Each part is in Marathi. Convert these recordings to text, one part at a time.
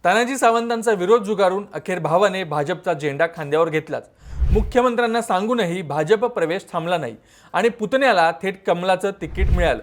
तानाजी सावंतांचा विरोध झुगारून अखेर भावाने भाजपचा झेंडा खांद्यावर घेतलाच। मुख्यमंत्र्यांना सांगूनही भाजप प्रवेश थांबला नाही आणि पुतण्याला थेट कमलाचं तिकीट मिळालं।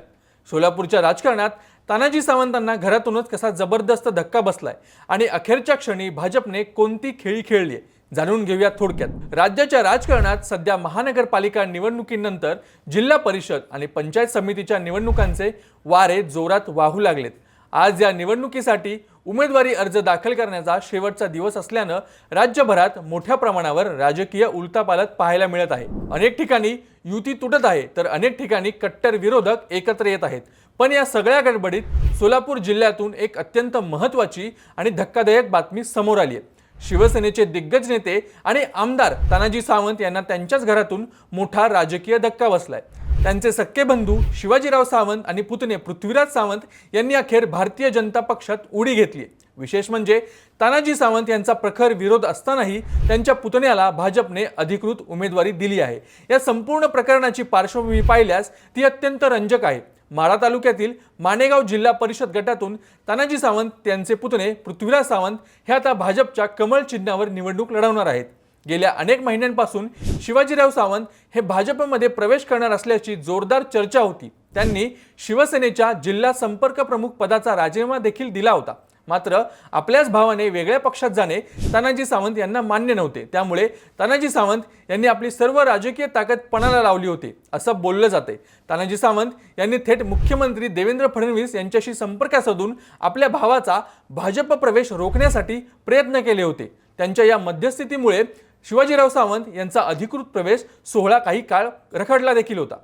सोलापूरच्या राजकारणात तानाजी सावंतांना घरातूनच कसा जबरदस्त धक्का बसलाय आणि अखेरच्या क्षणी भाजपने कोणती खेळी खेळली जाणून घेऊया थोडक्यात। राज्याच्या राजकारणात सध्या महानगरपालिका निवडणुकीनंतर जिल्हा परिषद आणि पंचायत समितीच्या निवडणुकांचे वारे जोरात वाहू लागलेत। आज या निवडणुकीसाठी उमेदवारी अर्ज दाखल करण्याचा शेवटचा दिवस असल्यानं राज्यभरात मोठ्या प्रमाणावर राजकीय उलथापालथ पाहायला मिळत आहे। अनेक ठिकाणी युती तुटत आहे तर अनेक ठिकाणी कट्टर विरोधक एकत्र येत आहेत। पण या सगळ्या गडबडीत सोलापूर जिल्ह्यातून एक अत्यंत महत्त्वाची आणि धक्कादायक बातमी समोर आली आहे। शिवसेनेचे दिग्गज नेते आणि आमदार तानाजी सावंत यांना त्यांच्याच घरातून मोठा राजकीय धक्का बसलाय। त्यांचे सख्खे बंधू शिवाजीराव सावंत आणि पुतणे पृथ्वीराज सावंत यांनी अखेर भारतीय जनता पक्षात उडी घेतली। विशेष म्हणजे तानाजी सावंत यांचा प्रखर विरोध असतानाही त्यांच्या पुतण्याला भाजपने अधिकृत उमेदवारी दिली आहे। या संपूर्ण प्रकरणाची पार्श्वभूमी पाहिल्यास ती अत्यंत रंजक आहे। माढा तालुक्यातील माणेगाव जिल्हा परिषद गटातून तानाजी सावंत यांचे पुतणे पृथ्वीराज सावंत हे आता भाजपच्या कमळ चिन्हावर निवडणूक लढवणार आहेत। गेल्या अनेक महिन्यांपासून शिवाजीराव सावंत हे भाजपमध्ये प्रवेश करणार असल्याची जोरदार चर्चा होती। त्यांनी शिवसेनेच्या जिल्हा संपर्क प्रमुख पदाचा राजीनामा देखील दिला होता। मात्र आपल्याच भावाने वेगळ्या पक्षात जाणे तानाजी सावंत यांना मान्य नव्हते। त्यामुळे तानाजी सावंत यांनी आपली सर्व राजकीय ताकद पणाला लावली होती असं बोललं जाते। तानाजी सावंत यांनी थेट मुख्यमंत्री देवेंद्र फडणवीस यांच्याशी संपर्क साधून आपल्या भावाचा भाजप प्रवेश रोखण्यासाठी प्रयत्न केले होते। त्यांच्या या मध्यस्थीमुळे शिवाजीराव सावंत यांचा अधिकृत प्रवेश सोहळा काही काळ रखडला देखील होता।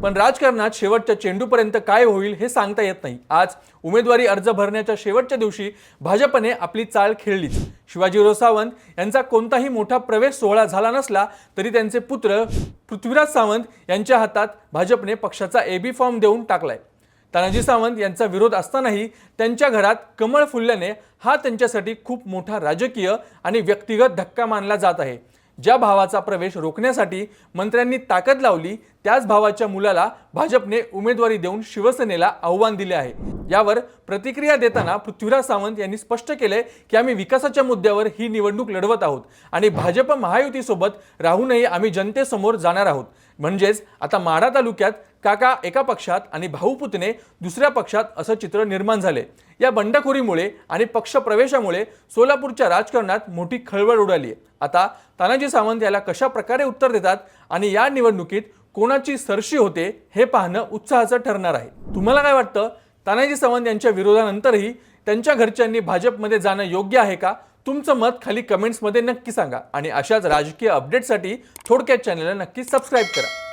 पण राजकारणात शेवटच्या चेंडूपर्यंत काय होईल हे सांगता येत नाही। आज उमेदवारी अर्ज भरण्याच्या शेवटच्या दिवशी भाजपने आपली चाल खेळलीच। शिवाजीराव सावंत यांचा कोणताही मोठा प्रवेश सोहळा झाला नसला तरी त्यांचे पुत्र पृथ्वीराज सावंत यांच्या हातात भाजपने पक्षाचा एबी फॉर्म देऊन टाकलाय। तानाजी सावंत यांचा विरोध असतानाही त्यांच्या घरात कमळ फुलल्याने हा त्यांच्यासाठी खूप मोठा राजकीय आणि व्यक्तिगत धक्का मानला जात आहे। ज्या भावाचा प्रवेश रोखण्यासाठी मंत्र्यांनी ताकद लावली त्याच भावाच्या मुलाला भाजपने उमेदवारी देऊन शिवसेनेला आव्हान दिले आहे। यावर प्रतिक्रिया देताना पृथ्वीराज सावंत यांनी स्पष्ट केले की आम्ही विकासाच्या मुद्द्यावर ही निवडणूक लढवत आहोत आणि भाजप महायुतीसोबत राहूनही आम्ही जनतेसमोर जाणार आहोत। म्हणजेच आता माढा तालुक्यात काका एका पक्षात आणि भाऊ पुतणे दुसऱ्या पक्षात असं चित्र निर्माण झाले। या बंडखोरीमुळे आणि पक्ष प्रवेशामुळे सोलापूरच्या राजकारणात मोठी खळबळ उडाली आहे। आता तानाजी सावंत याला कशा प्रकारे उत्तर देतात आणि या निवडणुकीत कोणाची सरशी होते हे पाहणं उत्साहाचं ठरणार आहे। तुम्हाला काय वाटतं? तानाजी सावंत यांच्या विरोधानंतरही त्यांच्या घरच्यांनी भाजपमध्ये जाणं योग्य आहे का? तुमचं मत खाली कमेंट्समध्ये नक्की सांगा आणि अशाच राजकीय अपडेटसाठी थोडक्यात चॅनलला नक्की सबस्क्राइब करा।